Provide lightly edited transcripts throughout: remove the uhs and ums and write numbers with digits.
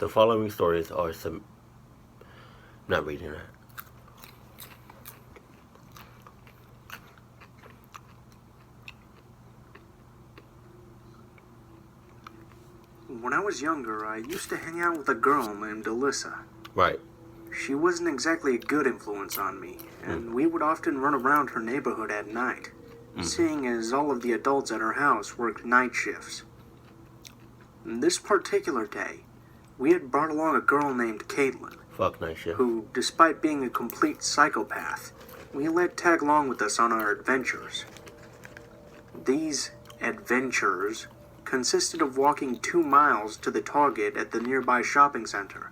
The following stories are some. Not reading that. When I was younger, I used to hang out with a girl named Alyssa. Right. She wasn't exactly a good influence on me, and we would often run around her neighborhood at night, seeing as all of the adults at her house worked night shifts. This particular day, we had brought along a girl named Caitlin, Fuck night shift. who, despite being a complete psychopath, we let tag along with us on our adventures. These adventures consisted of walking 2 miles to the Target at the nearby shopping center.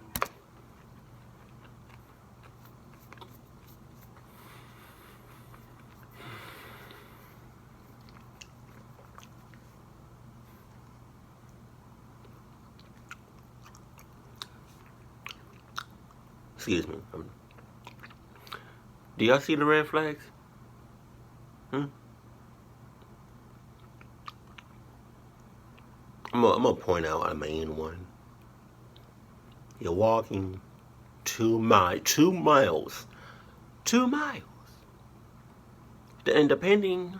Excuse me. Do y'all see the red flags? I'm gonna point out a main one. You're walking 2 miles. 2 miles. And depending,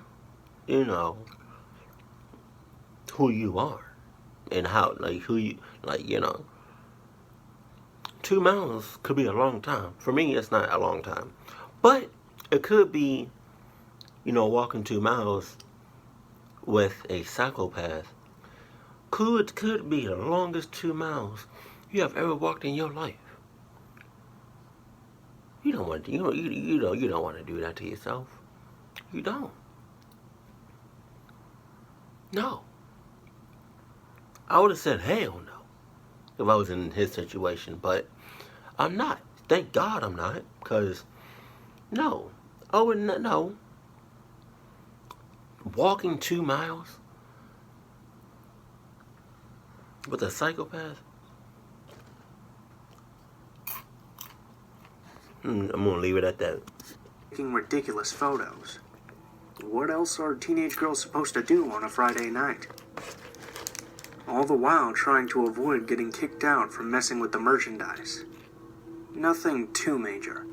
who you are and how, like, 2 miles could be a long time. For me, it's not a long time. But it could be, walking 2 miles with a psychopath could be the longest 2 miles you have ever walked in your life. You don't want to, you don't want to do that to yourself. You don't. No. I would have said hell no if I was in his situation, but I'm not. Thank God I'm not, because no. Oh, and no. Walking 2 miles with a psychopath? I'm gonna leave it at that. Taking ridiculous photos. What else are teenage girls supposed to do on a Friday night? All the while trying to avoid getting kicked out for messing with the merchandise. Nothing too major.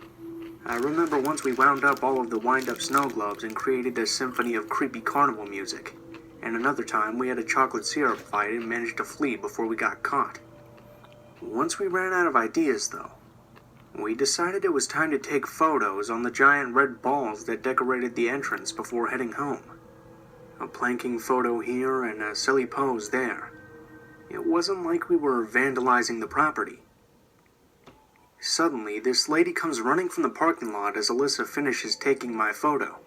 I remember once we wound up all of the wind-up snow globes and created a symphony of creepy carnival music. And another time we had a chocolate syrup fight and managed to flee before we got caught. Once we ran out of ideas, though, we decided it was time to take photos on the giant red balls that decorated the entrance before heading home. A planking photo here and a silly pose there. It wasn't like we were vandalizing the property. Suddenly, this lady comes running from the parking lot as Alyssa finishes taking my photo.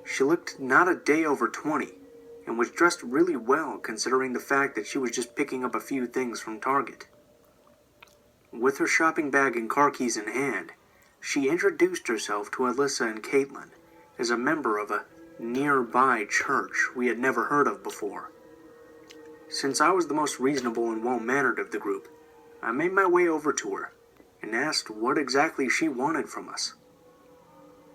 She looked not a day over 20, and was dressed really well considering the fact that she was just picking up a few things from Target. With her shopping bag and car keys in hand, she introduced herself to Alyssa and Caitlin as a member of a nearby church we had never heard of before. Since I was the most reasonable and well-mannered of the group, I made my way over to her and asked what exactly she wanted from us.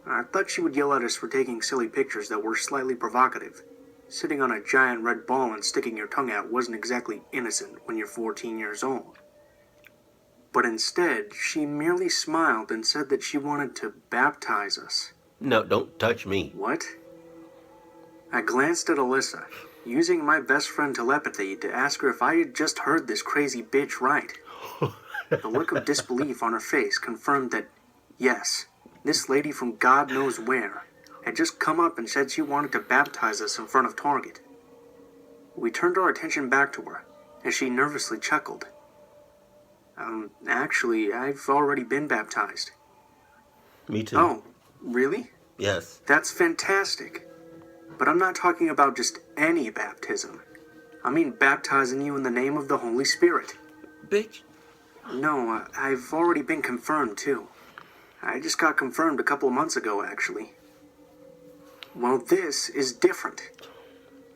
I thought she would yell at us for taking silly pictures that were slightly provocative. Sitting on a giant red ball and sticking your tongue out wasn't exactly innocent when you're 14 years old. But instead, she merely smiled and said that she wanted to baptize us. No, don't touch me. What? I glanced at Alyssa, using my best friend telepathy to ask her if I had just heard this crazy bitch right. The look of disbelief on her face confirmed that, yes, this lady from God knows where had just come up and said she wanted to baptize us in front of Target. We turned our attention back to her, as she nervously chuckled. Actually, I've already been baptized. Me too. Oh, really? Yes. That's fantastic. But I'm not talking about just any baptism. I mean baptizing you in the name of the Holy Spirit. Bitch. No, I've already been confirmed, too. I just got confirmed a couple of months ago, actually. Well, this is different.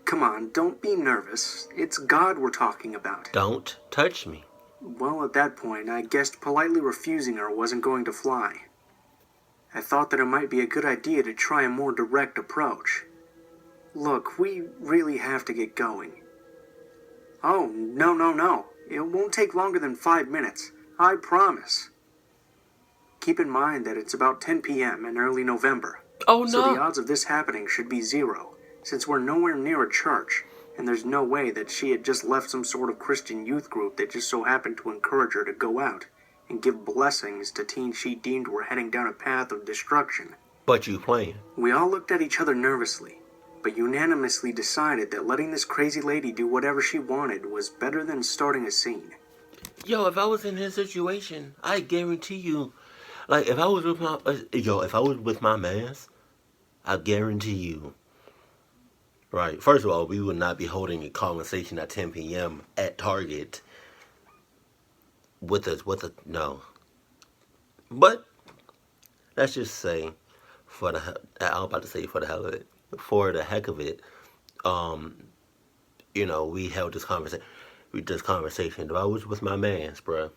Come on, don't be nervous. It's God we're talking about. Don't touch me. Well, at that point, I guessed politely refusing her wasn't going to fly. I thought that it might be a good idea to try a more direct approach. Look, we really have to get going. Oh, no. It won't take longer than 5 minutes. I promise. Keep in mind that it's about 10 p.m. in early November. Oh no! So the odds of this happening should be 0, since we're nowhere near a church, and there's no way that she had just left some sort of Christian youth group that just so happened to encourage her to go out and give blessings to teens she deemed were heading down a path of destruction. But you playing. We all looked at each other nervously, but unanimously decided that letting this crazy lady do whatever she wanted was better than starting a scene. Yo, if I was in his situation, I guarantee you, like, if I was with my mans, I guarantee you, right, first of all, we would not be holding a conversation at 10 p.m. at Target no. But, let's just say, for the hell of it, for the heck of it, we held this conversation. If I was with my mans, bruh,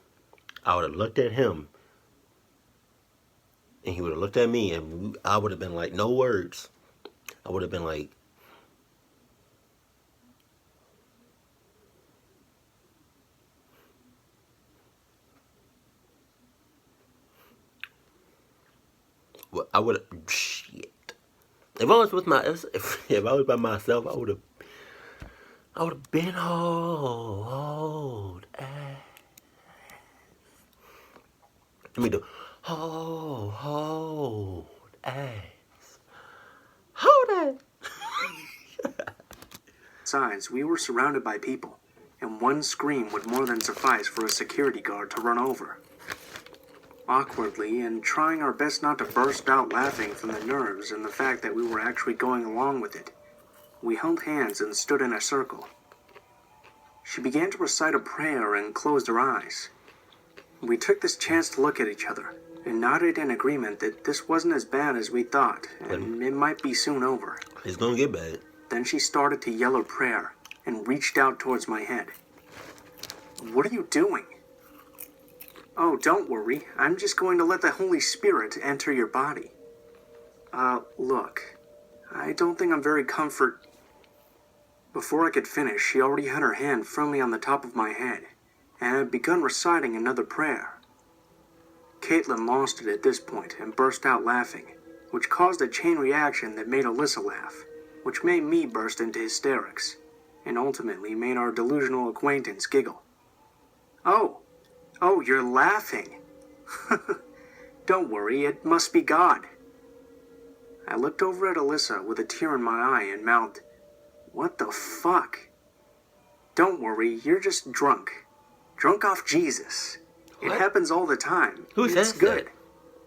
I would have looked at him, and he would have looked at me, and I would have been like, no words. I would have been like, I would have, shit. If I was by myself, I would have been hold ass. Let me do hold ass. Hold it. Besides, we were surrounded by people, and one scream would more than suffice for a security guard to run over. Awkwardly, and trying our best not to burst out laughing from the nerves and the fact that we were actually going along with it, we held hands and stood in a circle. She began to recite a prayer and closed her eyes. We took this chance to look at each other, and nodded in agreement that this wasn't as bad as we thought, and it might be soon over. It's gonna get bad. Then she started to yell a prayer, and reached out towards my head. "What are you doing?" "Oh, don't worry. I'm just going to let the Holy Spirit enter your body." Look. I don't think I'm very comfort..." Before I could finish, she already had her hand firmly on the top of my head, and had begun reciting another prayer. Caitlin lost it at this point and burst out laughing, which caused a chain reaction that made Alyssa laugh, which made me burst into hysterics, and ultimately made our delusional acquaintance giggle. Oh, you're laughing. Don't worry, it must be God." I looked over at Alyssa with a tear in my eye and mouthed, "What the fuck?" "Don't worry, you're just drunk. Drunk off Jesus. It What? happens all the time. Who says It's good. that?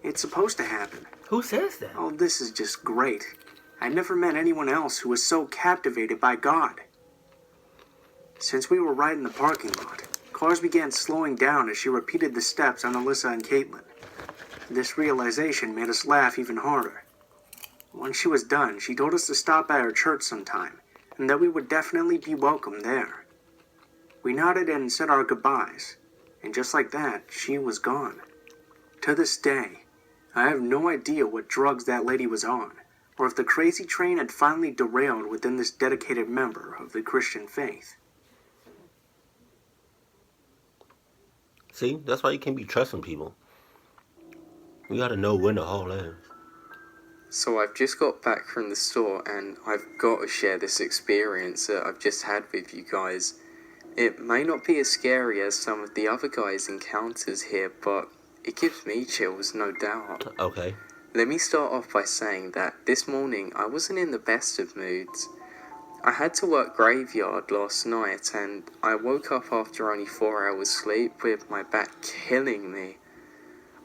It's supposed to happen." Who says that? "Oh, this is just great. I never met anyone else who was so captivated by God." Since we were right in the parking lot, cars began slowing down as she repeated the steps on Alyssa and Caitlin. This realization made us laugh even harder. Once she was done, she told us to stop by her church sometime, and that we would definitely be welcome there. We nodded and said our goodbyes, and just like that, she was gone. To this day, I have no idea what drugs that lady was on, or if the crazy train had finally derailed within this dedicated member of the Christian faith. See, that's why you can't be trusting people. You gotta know when the haul is. So I've just got back from the store and I've got to share this experience that I've just had with you guys. It may not be as scary as some of the other guys' encounters here, but it gives me chills, no doubt. Okay. Let me start off by saying that this morning I wasn't in the best of moods. I had to work graveyard last night and I woke up after only 4 hours sleep with my back killing me.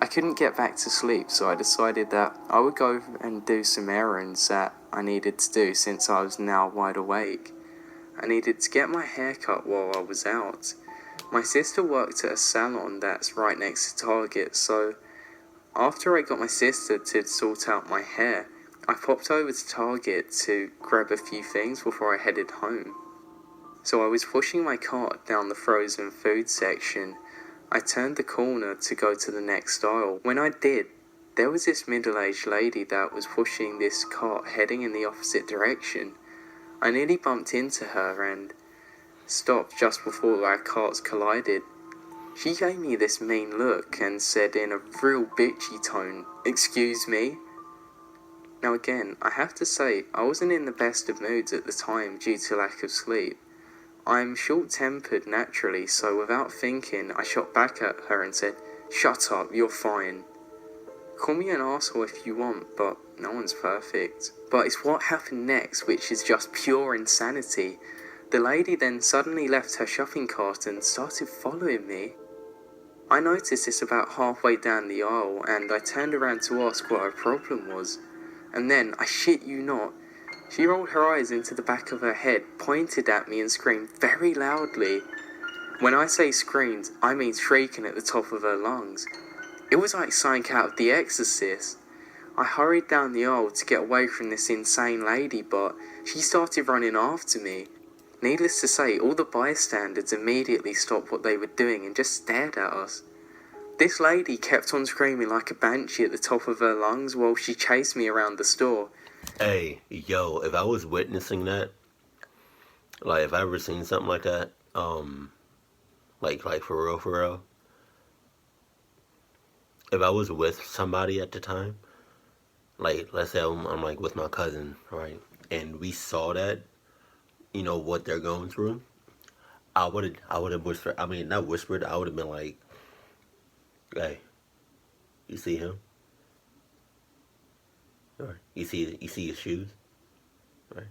I couldn't get back to sleep, so I decided that I would go and do some errands that I needed to do since I was now wide awake. I needed to get my hair cut while I was out. My sister worked at a salon that's right next to Target, so after I got my sister to sort out my hair, I popped over to Target to grab a few things before I headed home. So I was pushing my cart down the frozen food section. I turned the corner to go to the next aisle. When I did, there was this middle-aged lady that was pushing this cart heading in the opposite direction. I nearly bumped into her and stopped just before our cars collided. She gave me this mean look and said in a real bitchy tone, "Excuse me?" Now again, I have to say, I wasn't in the best of moods at the time due to lack of sleep. I'm short-tempered naturally, so without thinking, I shot back at her and said, "Shut up, you're fine." Call me an asshole if you want, but no one's perfect. But it's what happened next which is just pure insanity. The lady then suddenly left her shopping cart and started following me. I noticed this about halfway down the aisle, and I turned around to ask what her problem was. And then, I shit you not, she rolled her eyes into the back of her head, pointed at me and screamed very loudly. When I say screamed, I mean shrieking at the top of her lungs. It was like something out of The Exorcist. I hurried down the aisle to get away from this insane lady, but she started running after me. Needless to say, all the bystanders immediately stopped what they were doing and just stared at us. This lady kept on screaming like a banshee at the top of her lungs while she chased me around the store. Hey, yo, if I was witnessing that, like if I ever seen something like that, like for real, if I was with somebody at the time, like let's say I'm like with my cousin, right, and we saw that, you know what they're going through, I would have whispered. I mean, not whispered. I would have been like, "Hey, you see him? Or you see his shoes, right?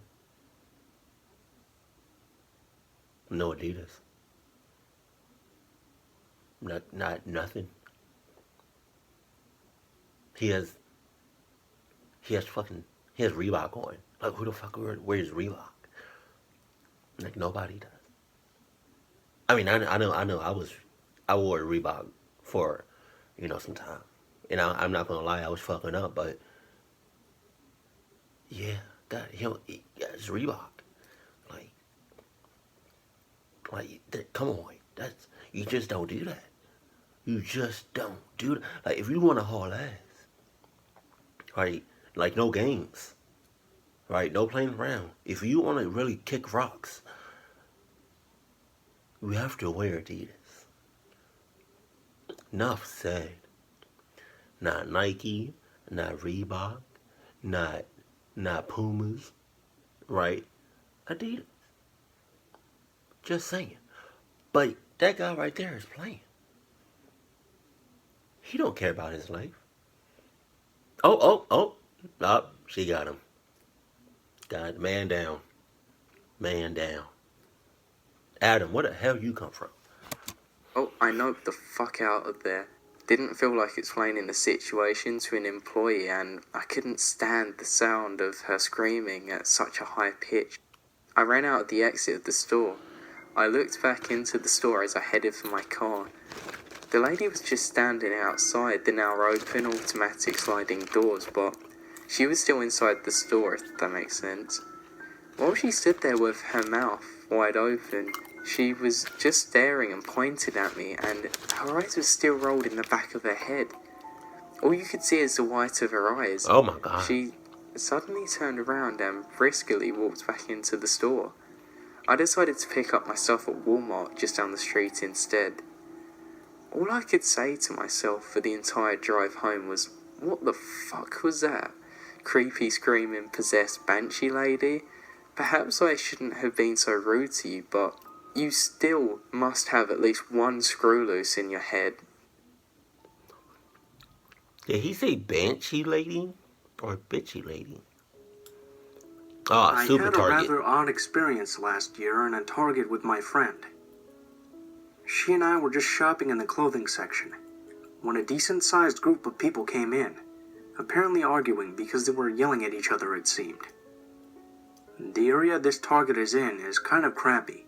No Adidas. Not nothing. He has Reebok on. Like who the fuck wears Reebok? Like nobody does. I mean, I know. I wore Reebok for, some time. And I'm not gonna lie, I was fucking up, but yeah, God, it's Reebok. Like, come on, you just don't do that. You just don't do that. Like, if you want to haul ass, right? Like, no games, right? No playing around. If you want to really kick rocks, you have to wear Adidas. Enough said. Not Nike, not Reebok, not Pumas, right? Adidas. Just saying. But that guy right there is playing. He don't care about his life. Oh, she got him. Got man down. Man down. Adam, where the hell you come from? Oh, I knocked the fuck out of there. Didn't feel like explaining the situation to an employee, and I couldn't stand the sound of her screaming at such a high pitch. I ran out of the exit of the store. I looked back into the store as I headed for my car. The lady was just standing outside the now open automatic sliding doors, but she was still inside the store, if that makes sense. While she stood there with her mouth wide open, she was just staring and pointing at me, and her eyes were still rolled in the back of her head. All you could see is the white of her eyes. Oh my God. She suddenly turned around and briskly walked back into the store. I decided to pick up my stuff at Walmart just down the street instead. All I could say to myself for the entire drive home was, what the fuck was that? Creepy, screaming, possessed banshee lady? Perhaps I shouldn't have been so rude to you, but you still must have at least one screw loose in your head. Did he say banshee lady or bitchy lady? I super had a Target. rather odd experience last year in a Target with my friend. She and I were just shopping in the clothing section when a decent-sized group of people came in, apparently arguing because they were yelling at each other, it seemed. The area this Target is in is kind of crappy,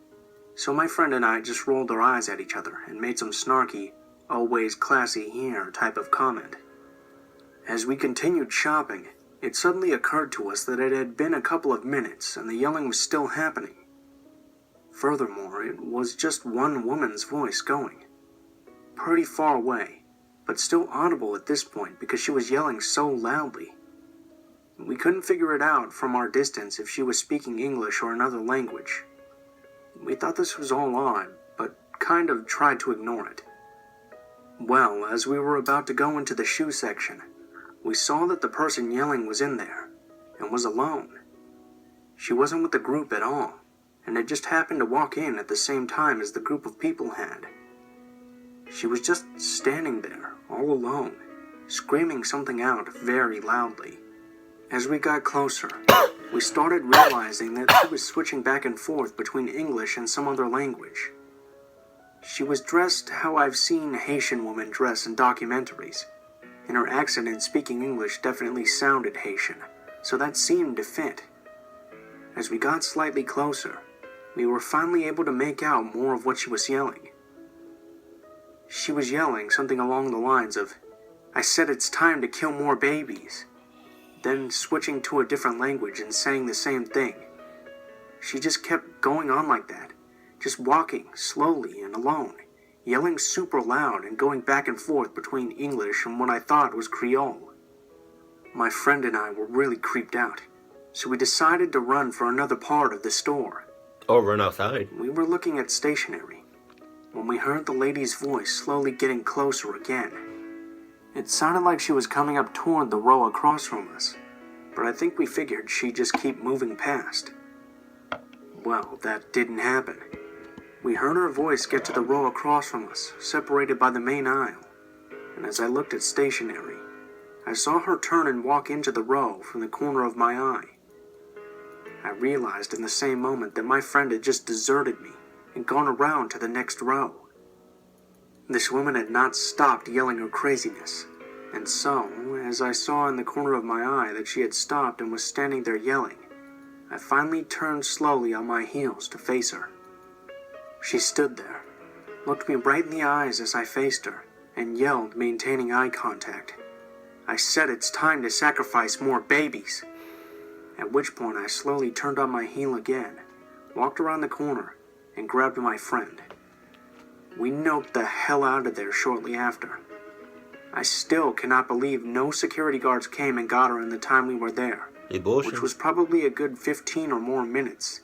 so my friend and I just rolled our eyes at each other and made some snarky, always classy here type of comment. As we continued shopping, it suddenly occurred to us that it had been a couple of minutes and the yelling was still happening. Furthermore, it was just one woman's voice going. Pretty far away, but still audible at this point because she was yelling so loudly. We couldn't figure it out from our distance if she was speaking English or another language. We thought this was all odd, but kind of tried to ignore it. Well, as we were about to go into the shoe section, we saw that the person yelling was in there, and was alone. She wasn't with the group at all, and had just happened to walk in at the same time as the group of people had. She was just standing there, all alone, screaming something out very loudly. As we got closer, we started realizing that she was switching back and forth between English and some other language. She was dressed how I've seen Haitian women dress in documentaries, and her accent in speaking English definitely sounded Haitian, so that seemed to fit. As we got slightly closer, we were finally able to make out more of what she was yelling. She was yelling something along the lines of, "I said it's time to kill more babies," then switching to a different language and saying the same thing. She just kept going on like that, just walking slowly and alone, yelling super loud and going back and forth between English and what I thought was Creole. My friend and I were really creeped out, so we decided to run for another part of the store. Or run outside. We were looking at stationery when we heard the lady's voice slowly getting closer again. It sounded like she was coming up toward the row across from us, but I think we figured she'd just keep moving past. Well, that didn't happen. We heard her voice get to the row across from us, separated by the main aisle, and as I looked at stationery, I saw her turn and walk into the row from the corner of my eye. I realized in the same moment that my friend had just deserted me and gone around to the next row. This woman had not stopped yelling her craziness, and so, as I saw in the corner of my eye that she had stopped and was standing there yelling, I finally turned slowly on my heels to face her. She stood there, looked me right in the eyes as I faced her, and yelled, maintaining eye contact, "I said it's time to sacrifice more babies." At which point I slowly turned on my heel again, walked around the corner, and grabbed my friend. We noped the hell out of there shortly after. I still cannot believe no security guards came and got her in the time we were there, which was probably a good 15 or more minutes,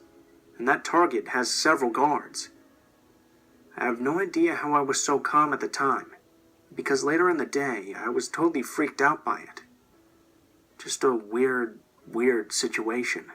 and that Target has several guards. I have no idea how I was so calm at the time, because later in the day I was totally freaked out by it. Just a weird situation.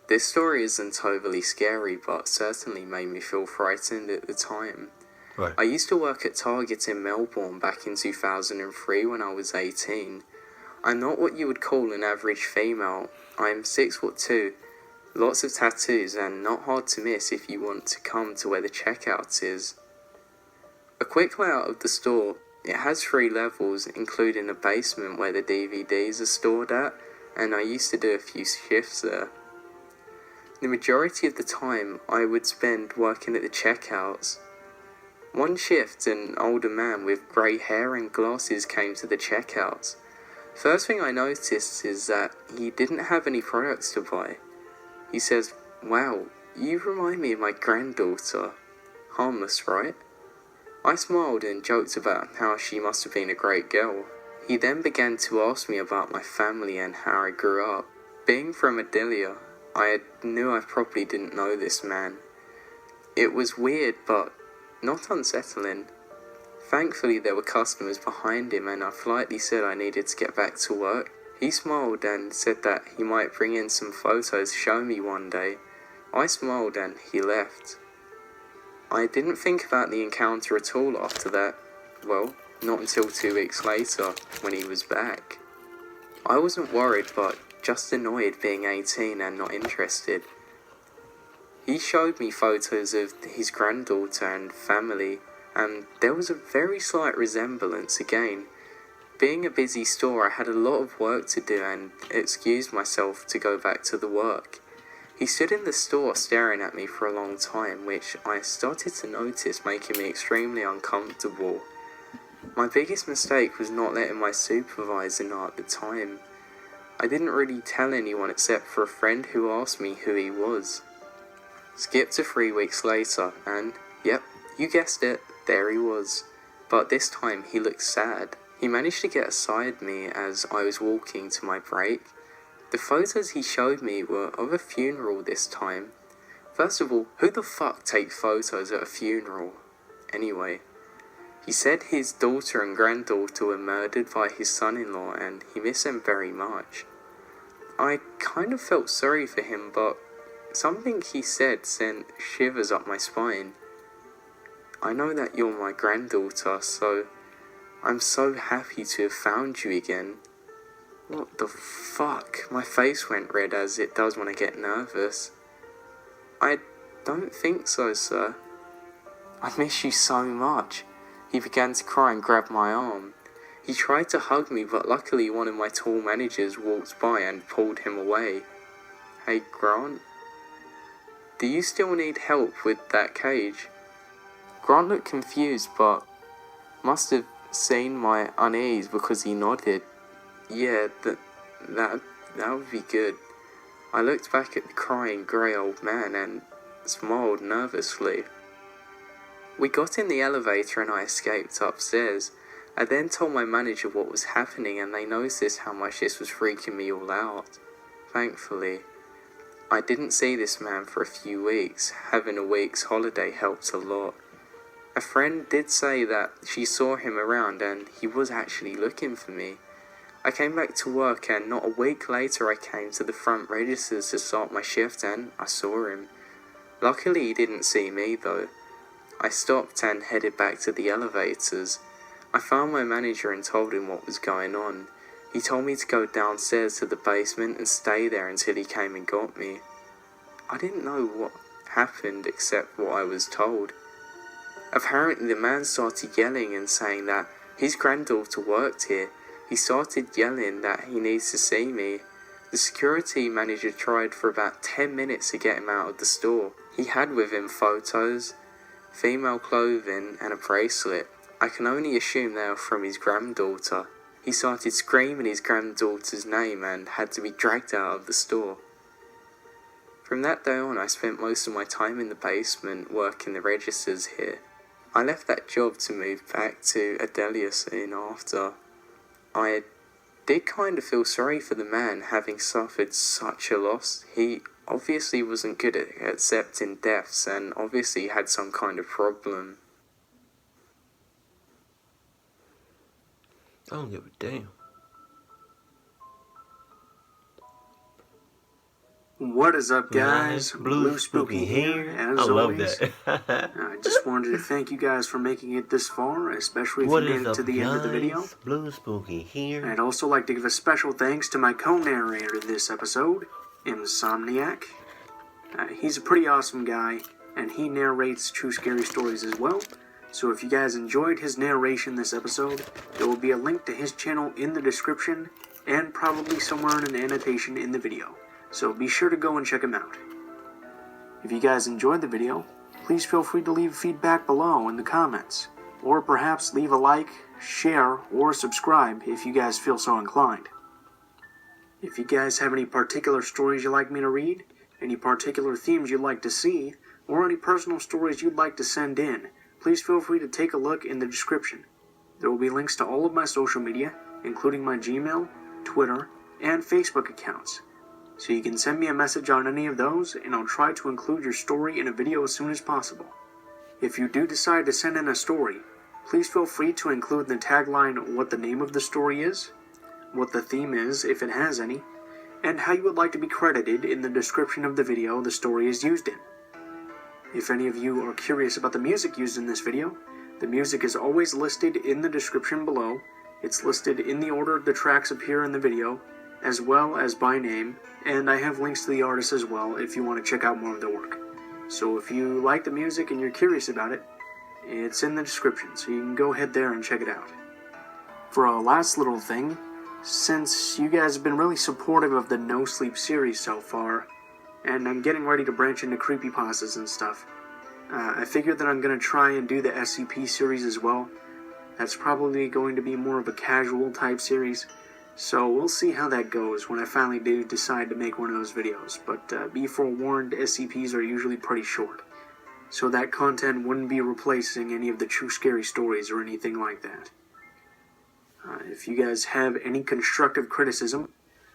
This story isn't overly scary, but certainly made me feel frightened at the time. Right. I used to work at Target in Melbourne back in 2003 when I was 18. I'm not what you would call an average female. I'm 6'2", lots of tattoos, and not hard to miss if you want to come to where the checkout is. A quick layout of the store. It has 3 levels, including a basement where the DVDs are stored at, and I used to do a few shifts there. The majority of the time I would spend working at the checkouts. One shift, an older man with grey hair and glasses came to the checkouts. First thing I noticed is that he didn't have any products to buy. He says, "Wow, you remind me of my granddaughter. Harmless, right?" I smiled and joked about how she must have been a great girl. He then began to ask me about my family and how I grew up. Being from Adelia, I knew I probably didn't know this man. It was weird, but not unsettling. Thankfully, there were customers behind him, and I politely said I needed to get back to work. He smiled and said that he might bring in some photos to show me one day. I smiled and he left. I didn't think about the encounter at all after that. Well, not until 2 weeks later, when he was back. I wasn't worried, but just annoyed being 18 and not interested. He showed me photos of his granddaughter and family, and there was a very slight resemblance again. Being a busy store, I had a lot of work to do and excused myself to go back to the work. He stood in the store staring at me for a long time, which I started to notice making me extremely uncomfortable. My biggest mistake was not letting my supervisor know at the time. I didn't really tell anyone except for a friend who asked me who he was. Skip to 3 weeks later, and, yep, you guessed it, there he was. But this time he looked sad. He managed to get aside me as I was walking to my break. The photos he showed me were of a funeral this time. First of all, who the fuck takes photos at a funeral? Anyway, he said his daughter and granddaughter were murdered by his son-in-law and he missed them very much. I kind of felt sorry for him, but something he said sent shivers up my spine. I know that you're my granddaughter, so I'm so happy to have found you again. What the fuck? My face went red as it does when I get nervous. I don't think so, sir. I miss you so much. He began to cry and grabbed my arm. He tried to hug me, but luckily one of my tall managers walked by and pulled him away. Hey, Grant? Do you still need help with that cage? Grant looked confused, but must have seen my unease because he nodded. Yeah, that would be good. I looked back at the crying grey old man and smiled nervously. We got in the elevator and I escaped upstairs. I then told my manager what was happening and they noticed how much this was freaking me all out. Thankfully, I didn't see this man for a few weeks. Having a week's holiday helped a lot. A friend did say that she saw him around and he was actually looking for me. I came back to work and not a week later I came to the front registers to start my shift and I saw him. Luckily he didn't see me though. I stopped and headed back to the elevators. I found my manager and told him what was going on. He told me to go downstairs to the basement and stay there until he came and got me. I didn't know what happened except what I was told. Apparently the man started yelling and saying that his granddaughter worked here. He started yelling that he needs to see me. The security manager tried for about 10 minutes to get him out of the store. He had with him photos, female clothing and a bracelet. I can only assume they were from his granddaughter. He started screaming his granddaughter's name and had to be dragged out of the store. From that day on I spent most of my time in the basement working the registers here. I left that job to move back to Adelia soon after. I did kind of feel sorry for the man having suffered such a loss. He obviously wasn't good at accepting deaths and obviously had some kind of problem. I don't give a damn. What is up, guys? Blue Spooky here. as I love always. that. I just wanted to thank you guys for making it this far, especially if What you made is it up, to the end of the video. guys? Blue Spooky here. I'd also like to give a special thanks to my co-narrator this episode, Insomniak. He's a pretty awesome guy, and he narrates true scary stories as well. So if you guys enjoyed his narration this episode, there will be a link to his channel in the description, and probably somewhere in an annotation in the video. So be sure to go and check him out. If you guys enjoyed the video, please feel free to leave feedback below in the comments, or perhaps leave a like, share, or subscribe if you guys feel so inclined. If you guys have any particular stories you'd like me to read, any particular themes you'd like to see, or any personal stories you'd like to send in, please feel free to take a look in the description. There will be links to all of my social media, including my Gmail, Twitter, and Facebook accounts. So you can send me a message on any of those, and I'll try to include your story in a video as soon as possible. If you do decide to send in a story, please feel free to include in the tagline what the name of the story is, what the theme is, if it has any, and how you would like to be credited in the description of the video the story is used in. If any of you are curious about the music used in this video, the music is always listed in the description below. It's listed in the order the tracks appear in the video, as well as by name, and I have links to the artists as well if you want to check out more of their work. So if you like the music and you're curious about it, it's in the description, so you can go ahead there and check it out. For a last little thing, since you guys have been really supportive of the No Sleep series so far, and I'm getting ready to branch into creepypastas and stuff, I figured that I'm going to try and do the SCP series as well. That's probably going to be more of a casual type series, so we'll see how that goes when I finally do decide to make one of those videos. But be forewarned, SCPs are usually pretty short, so that content wouldn't be replacing any of the true scary stories or anything like that. If you guys have any constructive criticism,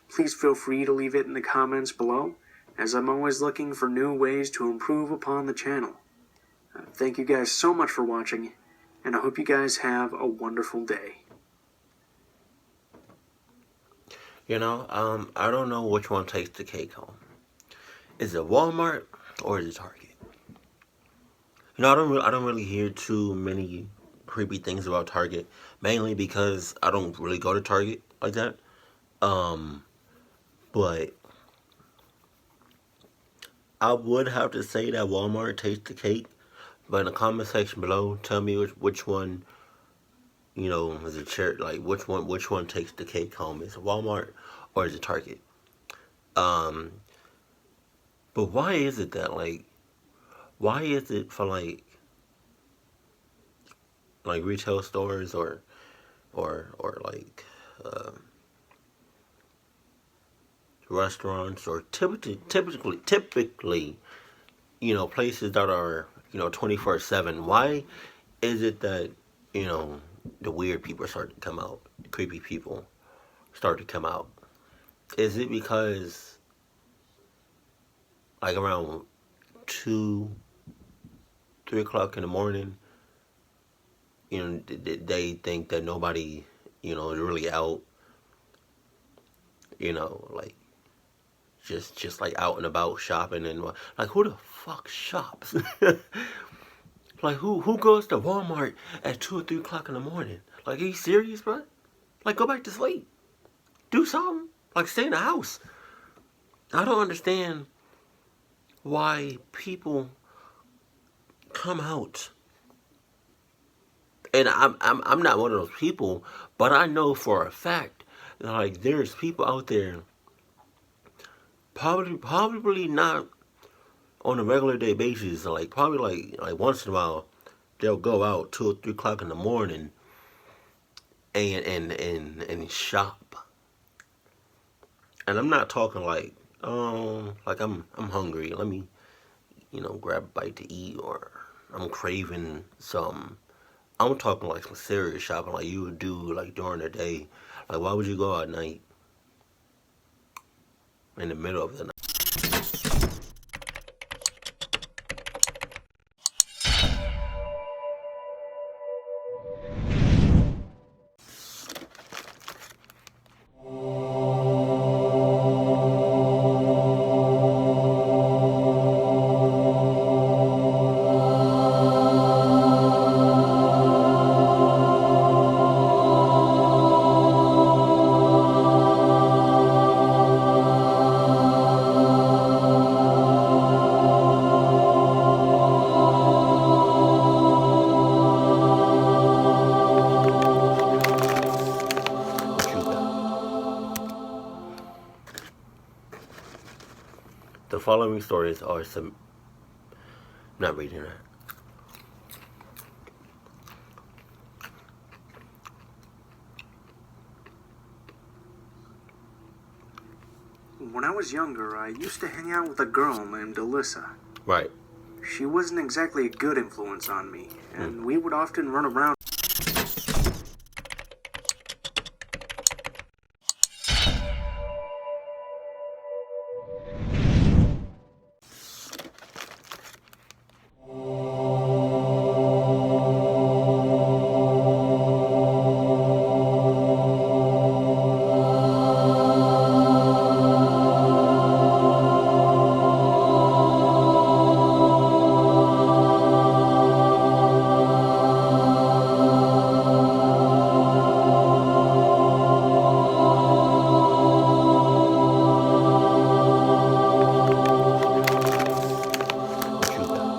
please feel free to leave it in the comments below, as I'm always looking for new ways to improve upon the channel. Thank you guys so much for watching, and I hope you guys have a wonderful day. You know, I don't know which one takes the cake home. Is it Walmart or is it Target? You know, I don't really hear too many creepy things about Target, mainly because I don't really go to Target like that. But I would have to say that Walmart takes the cake. But in the comment section below, tell me which one, you know, is a chair, like which one takes the cake home? Is it Walmart or is it Target? But why is it that, like, why is it for like retail stores or like restaurants or typically, you know, places that are, you know, 24/7? Why is it that, you know, the weird people start to come out, the creepy people start to come out? Is it because like around 2, 3 o'clock in the morning, you know, they think that nobody, you know, is really out, you know, like just like out and about shopping, and like, who the fuck shops? Like, who goes to Walmart at 2 or 3 o'clock in the morning? Like, are you serious, bro? Like, go back to sleep. Do something. Like, stay in the house. I don't understand why people come out. And I'm not one of those people, but I know for a fact that, like, there's people out there probably not on a regular day basis, like probably like once in a while they'll go out 2 or 3 o'clock in the morning and shop. And I'm not talking like, like I'm hungry, let me, you know, grab a bite to eat, or I'm craving something. I'm talking like some serious shopping, like you would do like during the day. Like, why would you go out at night in the middle of the night? What you got? The following stories are some. Not reading that. When I was younger, I used to hang out with a girl named Alyssa. Right. She wasn't exactly a good influence on me, and we would often run around. What you got?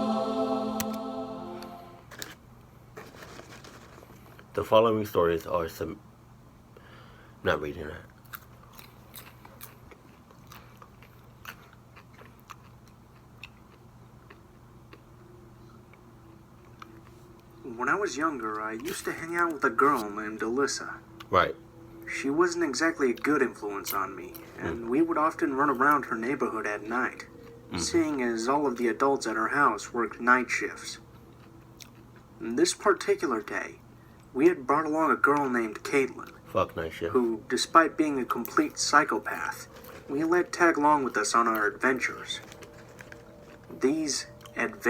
The following stories are some. Not reading that. When I was younger, I used to hang out with a girl named Alyssa. Right. She wasn't exactly a good influence on me, and we would often run around her neighborhood at night, seeing as all of the adults at her house worked night shifts. This particular day, we had brought along a girl named Caitlin, Fuck night shift. who, despite being a complete psychopath, we let tag along with us on our adventures. These adventures